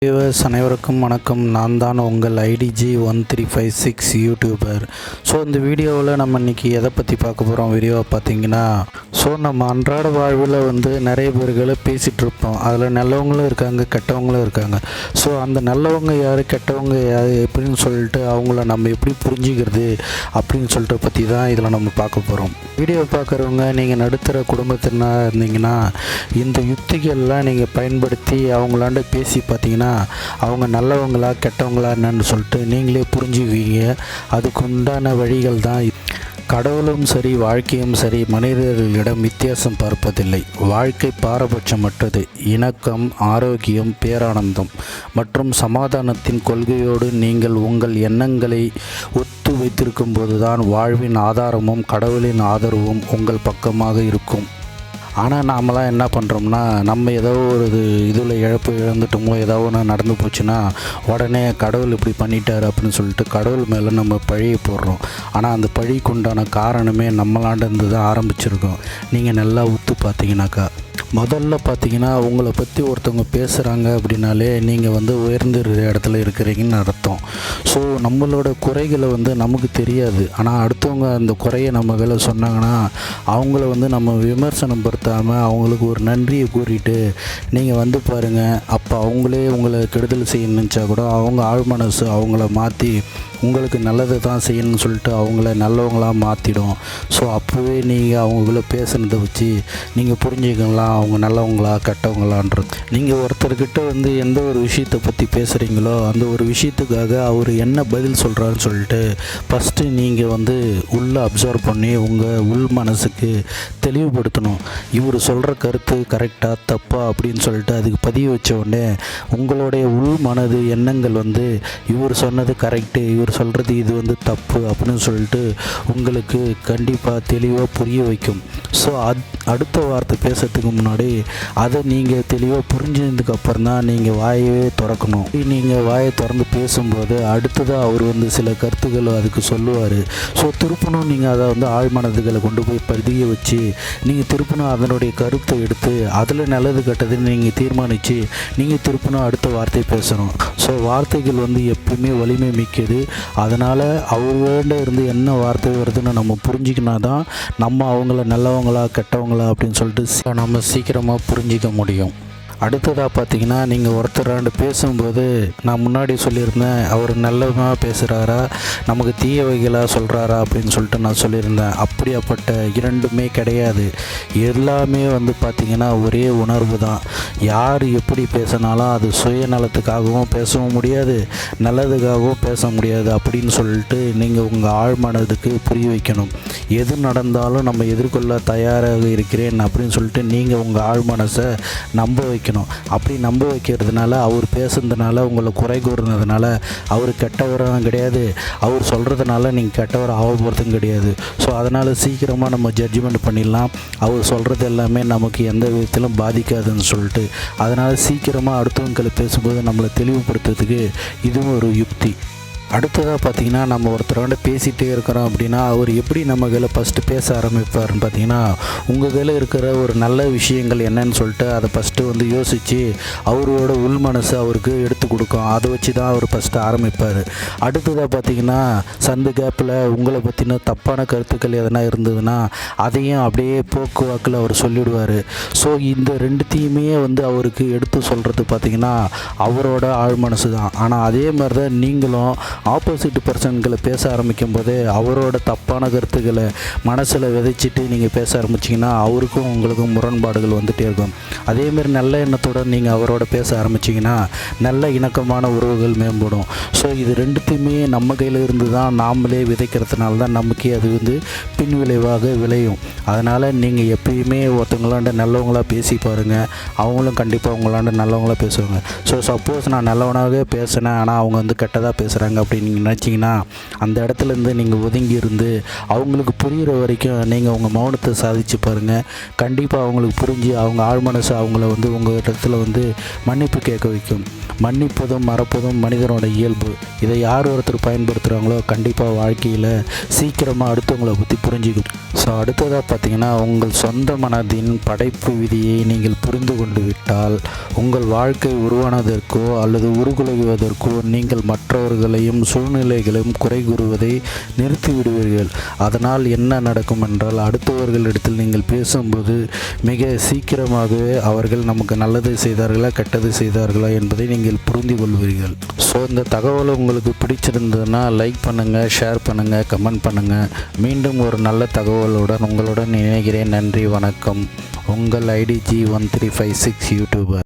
Viewers அனைவருக்கும் வணக்கம். நான் தான் உங்கள் IDG1356 யூடியூபர். ஸோ இந்த வீடியோவில் நம்ம இன்றைக்கி எதை பற்றி பார்க்க போகிறோம் வீடியோவை பார்த்தீங்கன்னா, நம்ம அன்றாட வாழ்வில் நிறைய பேர்களை பேசிகிட்ருப்போம். அதில் நல்லவங்களும் இருக்காங்க, கெட்டவங்களும் இருக்காங்க. அந்த நல்லவங்க யார், கெட்டவங்க யார் எப்படின்னு சொல்லிட்டு அவங்கள நம்ம எப்படி புரிஞ்சுக்கிறது அப்படின்னு சொல்லிட்டு பற்றி தான் இதில் நம்ம பார்க்க போகிறோம். வீடியோ பார்க்குறவங்க நீங்கள் நடுத்தர குடும்பத்தினராக இருந்தீங்கன்னா இந்த யுக்திகள்லாம் நீங்கள் பயன்படுத்தி அவங்களாண்ட பேசி பார்த்தீங்கன்னா அவங்க நல்லவங்களா கெட்டவங்களா என்னன்னு சொல்லிட்டு நீங்களே புரிஞ்சுக்குவீங்க. அதுக்கு உண்டான வழிகள் தான். கடவுளும் சரி வாழ்க்கையும் சரி மனிதர்களிடம் வித்தியாசம் பார்ப்பதில்லை. வாழ்க்கை பாரபட்சமற்றது. இணக்கம், ஆரோக்கியம், பேரானந்தம் மற்றும் சமாதானத்தின் கொள்கையோடு நீங்கள் உங்கள் எண்ணங்களை ஒத்து வைத்திருக்கும் போதுதான் வாழ்வின் ஆதாரமும் கடவுளின் ஆதரவும் உங்கள் பக்கமாக இருக்கும். ஆனால் நாமெல்லாம் என்ன பண்ணுறோம்னா, நம்ம ஏதோ ஒரு இதில் இழந்துட்டோமோ ஏதோ ஒன்று நடந்து போச்சுன்னா உடனே கடவுள் இப்படி பண்ணிட்டார் அப்படின்னு சொல்லிட்டு கடவுள் மேலே நம்ம பழியை போடுறோம். ஆனால் அந்த பழிக்கு உண்டான காரணமே நம்மளாண்டருந்து தான் ஆரம்பிச்சிருக்கோம். நீங்கள் நல்லா உத்து பார்த்தீங்கன்னாக்கா, முதல்ல பார்த்தீங்கன்னா உங்களை பற்றி ஒருத்தவங்க பேசுகிறாங்க அப்படின்னாலே நீங்கள் உயர்ந்திருக்கிற இடத்துல இருக்கிறீங்கன்னு அர்த்தம். நம்மளோட குறைகளை நமக்கு தெரியாது. ஆனால் அடுத்தவங்க அந்த குறையை நம்ம மேலே சொன்னாங்கன்னா அவங்கள நம்ம விமர்சனம் படுத்தாமல் அவங்களுக்கு ஒரு நன்றியை கூறிட்டு நீங்கள் பாருங்கள், அப்போ அவங்களே உங்களை கெடுதல் செய்யணும்னு நினச்சா கூட அவங்க ஆழ்மனசு அவங்கள மாற்றி உங்களுக்கு நல்லது தான் செய்யணும்னு சொல்லிட்டு அவங்கள நல்லவங்களாக மாற்றிடும். அப்போவே நீங்கள் அவங்கள பேசுனதை வச்சு நீங்கள் புரிஞ்சுக்கலாம் அவங்க நல்லவங்களா கெட்டவங்களான்றது. நீங்கள் ஒருத்தர்கிட்ட எந்த ஒரு விஷயத்தை பற்றி பேசுகிறீங்களோ அந்த ஒரு விஷயத்துக்காக அவர் என்ன பதில் சொல்கிறாருன்னு சொல்லிட்டு ஃபஸ்ட்டு நீங்கள் உள்ளே அப்சர்வ் பண்ணி உங்கள் உள் மனசுக்கு தெளிவுபடுத்தணும். இவர் சொல்கிற கருத்து கரெக்டாக தப்பா அப்படின்னு சொல்லிட்டு அதுக்கு பதிவு வச்ச உடனே உங்களுடைய உள் மனது எண்ணங்கள் இவர் சொன்னது கரெக்டு, இவர் சொல்கிறது இது தப்பு அப்படின்னு சொல்லிட்டு உங்களுக்கு கண்டிப்பாக தெளிவாக புரிய வைக்கும். அடுத்த வார்த்தை பேசுறதுக்கு முன்னாடி அதை நீங்கள் தெளிவாக புரிஞ்சதுக்கு அப்புறம் தான் நீங்கள் வாயவே திறக்கணும். நீங்கள் வாயை திறந்து பேசும்போது அடுத்ததாக அவர் சில கருத்துக்கள் அதுக்கு சொல்லுவார். திருப்பணும் நீங்கள் அதை ஆழ்மனதுகளை கொண்டு போய் பதிய வச்சு நீங்கள் திருப்பணும் அதனுடைய கருத்தை எடுத்து அதில் நல்லது கெட்டதுன்னு நீங்கள் தீர்மானித்து நீங்கள் திருப்பணும் அடுத்த வார்த்தை பேசணும். வார்த்தைகள் எப்பயுமே வலிமை மிக்கது. அதனால் அவர்கிட்ட இருந்து என்ன வார்த்தை வருதுன்னு நம்ம புரிஞ்சிக்கினா தான் நம்ம அவங்கள நல்லவங்களா கெட்டவங்களா அப்படின்னு சொல்லிட்டு நம்ம சீக்கிரமாக புரிஞ்சிக்க முடியும். அடுத்ததாக பார்த்தீங்கன்னா, நீங்கள் ஒருத்தராண்டு பேசும்போது நான் முன்னாடி சொல்லியிருந்தேன், அவர் நல்லவனாக பேசுகிறாரா நமக்கு தீயவைகளாக சொல்கிறாரா அப்படின்னு சொல்லிட்டு நான் சொல்லியிருந்தேன். அப்படியாப்பட்ட இரண்டுமே கிடையாது. எல்லாமே பார்த்திங்கன்னா ஒரே உணர்வு தான். யார் எப்படி பேசினாலும் அது சுயநலத்துக்காகவும் பேசவும் முடியாது, நல்லதுக்காகவும் பேச முடியாது அப்படின்னு சொல்லிட்டு நீங்கள் உங்கள் ஆழ்மனதுக்கு புரிய வைக்கணும். எது நடந்தாலும் நம்ம எதிர்கொள்ள தயாராக இருக்கிறேன் அப்படின்னு சொல்லிட்டு நீங்கள் உங்கள் ஆழ்மனசை நம்ப வைக்கணும். அப்படி நம்ப வைக்கிறதுனால அவர் பேசுனதுனால உங்களை குறை கூறுனதுனால அவர் கெட்டவரும் கிடையாது, அவர் சொல்கிறதுனால நீங்கள் கெட்டவர் ஆக போகிறதும் கிடையாது. அதனால் சீக்கிரமாக நம்ம ஜட்ஜ்மெண்ட் பண்ணிடலாம். அவர் சொல்கிறது எல்லாமே நமக்கு எந்த விதத்திலும் பாதிக்காதுன்னு சொல்லிட்டு. அதனால் சீக்கிரமாக அடுத்தவங்களை பேசும்போது நம்மளை தெளிவுபடுத்துறதுக்கு இதுவும் ஒரு யுக்தி. அடுத்ததாக பார்த்திங்கன்னா, நம்ம ஒருத்தரோட பேசிகிட்டே இருக்கிறோம் அப்படின்னா அவர் எப்படி நம்ம கையில் ஃபஸ்ட்டு பேச ஆரம்பிப்பார்னு பார்த்திங்கன்னா, உங்கள் கையில் இருக்கிற ஒரு நல்ல விஷயங்கள் என்னன்னு சொல்லிட்டு அதை ஃபஸ்ட்டு யோசித்து அவரோட உள் மனசு அவருக்கு எடுத்து கொடுக்கும். அதை வச்சு தான் அவர் ஃபஸ்ட்டு ஆரம்பிப்பார். அடுத்ததாக பார்த்திங்கன்னா, சந்து கேப்பில் உங்களை பற்றின தப்பான கருத்துக்கள் எதனா இருந்ததுன்னா அதையும் அப்படியே போக்குவாக்கில் அவர் சொல்லிவிடுவார். இந்த ரெண்டுத்தையுமே அவருக்கு எடுத்து சொல்கிறது பார்த்திங்கன்னா அவரோட ஆழ் மனசு தான். ஆனால் அதே மாதிரி தான் நீங்களும் ஆப்போசிட் பர்சன்களை பேச ஆரம்பிக்கும் போதே அவரோட தப்பான கருத்துக்களை மனசில் விதைச்சிட்டு நீங்கள் பேச ஆரம்பிச்சிங்கன்னா அவருக்கும் உங்களுக்கும் முரண்பாடுகள் வந்துகிட்டே இருக்கும். அதேமாரி நல்ல எண்ணத்தோடு நீங்கள் அவரோட பேச ஆரம்பிச்சிங்கன்னா நல்ல இணக்கமான உறவுகள் மேம்படும். இது ரெண்டுத்தையுமே நம்ம கையில் இருந்து தான் நாமளே விதைக்கிறதுனால தான் நமக்கே அது பின் விளைவாக விளையும். அதனால் நீங்கள் எப்பயுமே ஒருத்தவங்களாண்ட நல்லவங்களாக பேசி பாருங்கள், அவங்களும் கண்டிப்பாக உங்களாண்ட நல்லவங்களாக பேசுவாங்க. சப்போஸ் நான் நல்லவனாகவே பேசினேன் ஆனால் அவங்க கெட்டதாக பேசுகிறாங்க அப்படின்னு நீங்கள் நினச்சிங்கன்னா அந்த இடத்துலேருந்து நீங்கள் ஒதுங்கி இருந்து அவங்களுக்கு புரிகிற வரைக்கும் நீங்கள் உங்கள் மௌனத்தை சாதிச்சு பாருங்கள். கண்டிப்பாக அவங்களுக்கு புரிஞ்சு அவங்க ஆழ்மனசு அவங்கள வந்து உங்கள் இடத்துல வந்து மன்னிப்பு கேட்க வைக்கும். மன்னிப்பதும் மறப்பதும் மனிதனோட இயல்பு. இதை யார் ஒருத்தர் பயன்படுத்துகிறாங்களோ கண்டிப்பாக வாழ்க்கையில் சீக்கிரமாக அடுத்தவங்களை பற்றி புரிஞ்சுக்கும். ஸோ அடுத்ததாக பார்த்தீங்கன்னா, உங்கள் சொந்த மனதின் படைப்பு விதியை நீங்கள் புரிந்து கொண்டு விட்டால் உங்கள் வாழ்க்கை உருவானதற்கோ அல்லது உருகுலைவதற்கோ நீங்கள் மற்றவர்களையும் சூழ்நிலைகளையும் குறை கூறுவதை நிறுத்திவிடுவீர்கள். அதனால் என்ன நடக்கும் என்றால், அடுத்தவர்களிடத்தில் நீங்கள் பேசும்போது மிக சீக்கிரமாகவே அவர்கள் நமக்கு நல்லது செய்தார்களா கெட்டது செய்தார்களா என்பதை நீங்கள் புரிந்து கொள்வீர்கள். ஸோ இந்த தகவல் உங்களுக்கு பிடிச்சிருந்ததுன்னா லைக் பண்ணுங்கள், ஷேர் பண்ணுங்கள், கமெண்ட் பண்ணுங்கள். மீண்டும் ஒரு நல்ல தகவலுடன் உங்களுடன் இணைகிறேன். நன்றி, வணக்கம். உங்கள் IDG 1356 யூடியூபர்.